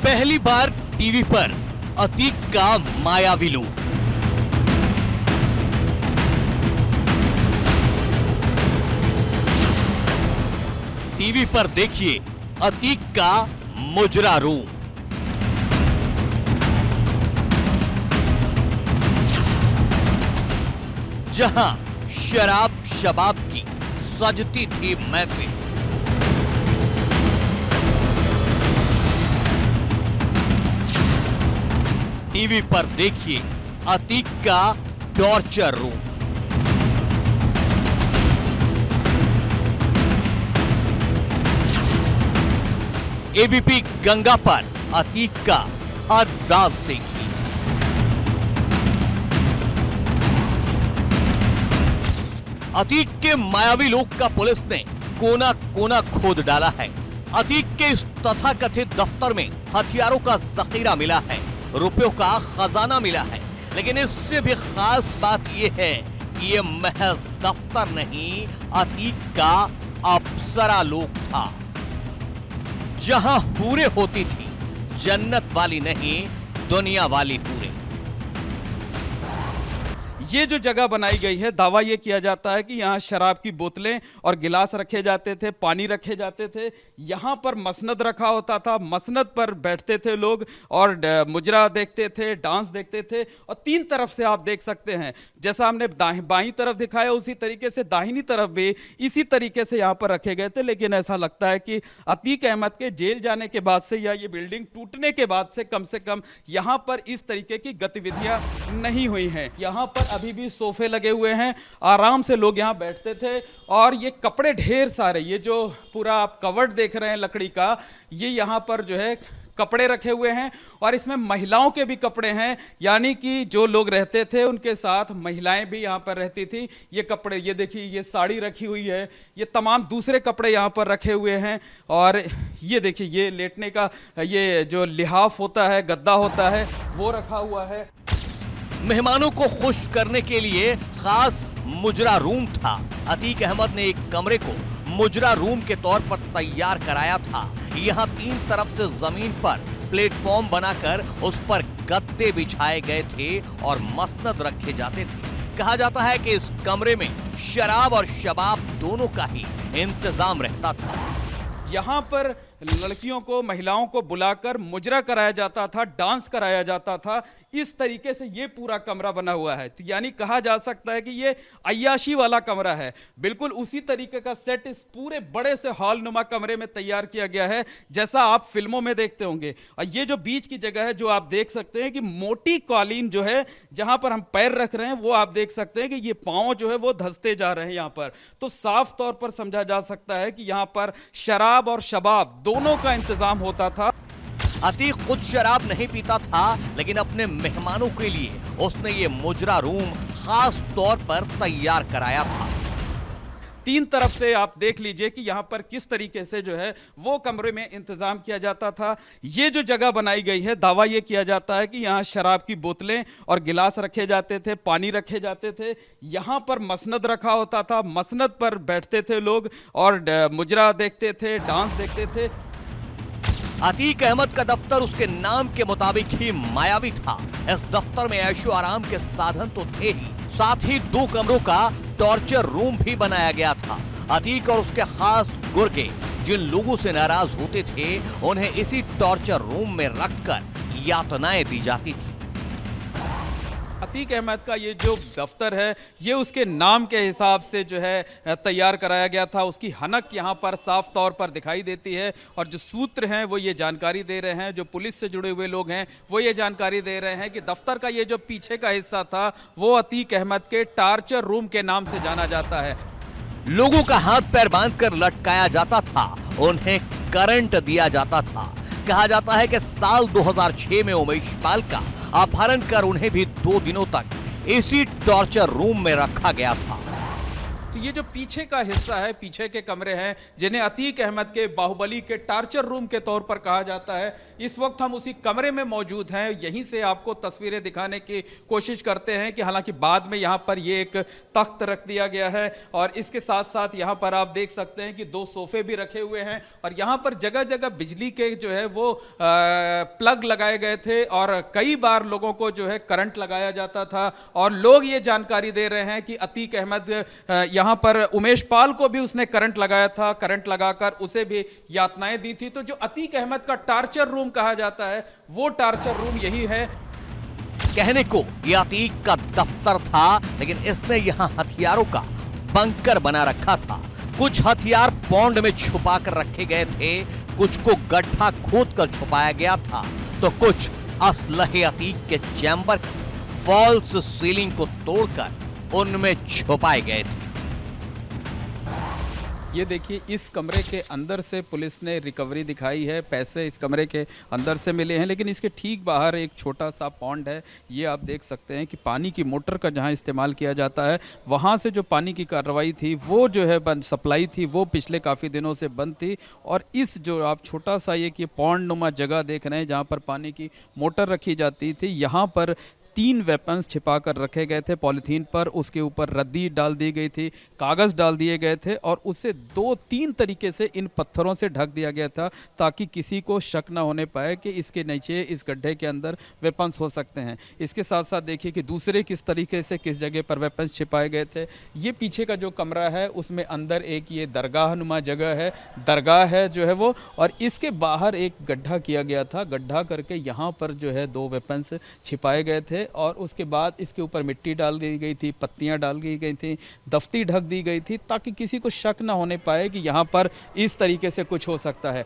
पहली बार टीवी पर अतीक का मायावी लुक। टीवी पर देखिए अतीक का मुजरा रूम। जहां शराब शबाब की सजती थी महफिल, टीवी पर देखिए अतीक का टॉर्चर रूम। एबीपी गंगा पर अतीक का हर रात देखिए। अतीक के मायावी लोक का पुलिस ने कोना कोना खोद डाला है। अतीक के इस तथाकथित दफ्तर में हथियारों का जखीरा मिला है, रुपयों का खजाना मिला है, लेकिन इससे भी खास बात यह है कि यह महज दफ्तर नहीं, अतीक का अप्सरा लोक था। जहां हूरें होती थी, जन्नत वाली नहीं, दुनिया वाली हूरें। ये जो जगह बनाई गई है, दावा ये किया जाता है कि यहाँ शराब की बोतलें और गिलास रखे जाते थे, पानी रखे जाते थे। यहाँ पर मसनद रखा होता था, मसनद पर बैठते थे लोग और मुजरा देखते थे, डांस देखते थे। और तीन तरफ से आप देख सकते हैं, जैसा हमने बाईं तरफ दिखाया उसी तरीके से दाहिनी तरफ भी इसी तरीके से यहाँ पर रखे गए थे। लेकिन ऐसा लगता है कि अतीक अहमद के जेल जाने के बाद से या ये बिल्डिंग टूटने के बाद से कम यहाँ पर इस तरीके की गतिविधियां नहीं हुई हैं। यहाँ पर अभी भी सोफे लगे हुए हैं, आराम से लोग यहाँ बैठते थे। और ये कपड़े ढेर सारे, ये जो पूरा आप कवर्ड देख रहे हैं लकड़ी का, ये यहाँ पर जो है कपड़े रखे हुए हैं। और इसमें महिलाओं के भी कपड़े हैं, यानी कि जो लोग रहते थे उनके साथ महिलाएं भी यहाँ पर रहती थी। ये कपड़े, ये देखिए, ये साड़ी रखी हुई है, ये तमाम दूसरे कपड़े यहाँ पर रखे हुए हैं। और ये देखिए, ये लेटने का ये जो लिहाफ होता है, गद्दा होता है, वो रखा हुआ है। मेहमानों को खुश करने के लिए खास मुजरा रूम था। अतीक अहमद ने एक कमरे को मुजरा रूम के तौर पर तैयार कराया था। यहाँ तीन तरफ से जमीन पर प्लेटफॉर्म बनाकर उस पर गद्दे बिछाए गए थे और मसनद रखे जाते थे। कहा जाता है कि इस कमरे में शराब और शबाब दोनों का ही इंतजाम रहता था। यहाँ पर लड़कियों को, महिलाओं को बुलाकर मुजरा कराया जाता था, डांस कराया जाता था। इस तरीके से ये पूरा कमरा बना हुआ है। तो यानी कहा जा सकता है कि ये अय्याशी वाला कमरा है। बिल्कुल उसी तरीके का सेट इस पूरे बड़े से हॉल नुमा कमरे में तैयार किया गया है, जैसा आप फिल्मों में देखते होंगे। और ये जो बीच की जगह है, जो आप देख सकते हैं कि मोटी कालीन जो है, जहां पर हम पैर रख रहे हैं, वो आप देख सकते हैं कि ये पांव जो है वो धंसते जा रहे हैं यहाँ पर। तो साफ तौर पर समझा जा सकता है कि यहाँ पर शराब और शबाब दोनों का इंतजाम होता था। अतीक खुद शराब नहीं पीता था, लेकिन अपने मेहमानों के लिए उसने ये मुजरा रूम खास तौर पर तैयार कराया था। तीन तरफ से आप देख लीजिए कि यहाँ पर किस तरीके से जो है वो कमरे में इंतजाम किया जाता था। ये जो जगह बनाई गई है, दावा ये किया जाता है कि यहाँ शराब की बोतलें और गिलास रखे जाते थे, पानी रखे जाते थे। यहाँ पर मसनद रखा होता था, मसनद पर बैठते थे लोग और मुजरा देखते थे, डांस देखते थे। अतीक अहमद का दफ्तर उसके नाम के मुताबिक ही मायावी था। इस दफ्तर में ऐशो आराम के साधन तो थे ही, साथ ही 2 कमरों का टॉर्चर रूम भी बनाया गया था। अतीक और उसके खास गुर्गे जिन लोगों से नाराज होते थे, उन्हें इसी टॉर्चर रूम में रखकर यातनाएं दी जाती थी। अतीक अहमद का ये जो दफ्तर है, ये उसके नाम के हिसाब से जो है तैयार कराया गया था। उसकी हनक यहाँ पर साफ तौर पर दिखाई देती है। और जो सूत्र हैं वो ये जानकारी दे रहे हैं, जो पुलिस से जुड़े हुए लोग हैं वो ये जानकारी दे रहे हैं कि दफ्तर का ये जो पीछे का हिस्सा था, वो अतीक अहमद के टॉर्चर रूम के नाम से जाना जाता है। लोगों का हाथ पैर बांधकर लटकाया जाता था, उन्हें करंट दिया जाता था। कहा जाता है कि साल 2006 में उमेश पाल का अपहरण कर उन्हें भी 2 दिनों तक इसी टॉर्चर रूम में रखा गया था। तो ये जो पीछे का हिस्सा है, पीछे के कमरे हैं जिन्हें अतीक अहमद के बाहुबली के टार्चर रूम के तौर पर कहा जाता है, इस वक्त हम उसी कमरे में मौजूद हैं। यहीं से आपको तस्वीरें दिखाने की कोशिश करते हैं कि हालांकि बाद में यहाँ पर ये एक तख्त रख दिया गया है और इसके साथ साथ यहाँ पर आप देख सकते हैं कि 2 सोफे भी रखे हुए हैं और यहाँ पर जगह जगह बिजली के जो है वो प्लग लगाए गए थे और कई बार लोगों को जो है करंट लगाया जाता था। और लोग ये जानकारी दे रहे हैं कि अतीक अहमद यहाँ पर उमेश पाल को भी उसने करंट लगाया था, करंट लगाकर उसे भी यातनाएं दी थी। तो जो अतीक अहमद का टार्चर रूम कहा जाता है वो टार्चर रूम यही है। कहने को ये अतीक का दफ्तर था, लेकिन इसने यहाँ हथियारों का बंकर बना रखा था। कुछ हथियार पौंड में छुपा कर रखे गए थे, कुछ को गड्ढा खोद कर छुपाया गया था, तो कुछ असलहे अतीक के चैम्बर की फॉल्स सीलिंग को तोड़कर उनमें छुपाए गए थे। ये देखिए, इस कमरे के अंदर से पुलिस ने रिकवरी दिखाई है। पैसे इस कमरे के अंदर से मिले हैं, लेकिन इसके ठीक बाहर एक छोटा सा पॉन्ड है। ये आप देख सकते हैं कि पानी की मोटर का जहां इस्तेमाल किया जाता है, वहां से जो पानी की कार्रवाई थी वो जो है बंद, सप्लाई थी वो पिछले काफ़ी दिनों से बंद थी। और इस जो आप छोटा सा ये कि पॉन्ड नुमा जगह देख रहे हैं जहाँ पर पानी की मोटर रखी जाती थी, यहाँ पर 3 वेपन्स छिपा कर रखे गए थे पॉलीथीन पर। उसके ऊपर रद्दी डाल दी गई थी, कागज़ डाल दिए गए थे और उसे 2-3 तरीके से इन पत्थरों से ढक दिया गया था ताकि किसी को शक ना होने पाए कि इसके नीचे इस गड्ढे के अंदर वेपन्स हो सकते हैं। इसके साथ साथ देखिए कि दूसरे किस तरीके से किस जगह पर वेपन्स छिपाए गए थे। ये पीछे का जो कमरा है उसमें अंदर एक ये दरगाह नुमा जगह है, दरगाह है जो है वो, और इसके बाहर एक गड्ढा किया गया था। गड्ढा करके यहाँ पर जो है 2 वेपन्स छिपाए गए थे और उसके बाद इसके ऊपर मिट्टी डाल दी गई थी, पत्तियां डाल दी गई थी, दफ्ती ढक दी गई थी ताकि किसी को शक ना होने पाए कि यहाँ पर इस तरीके से कुछ हो सकता है।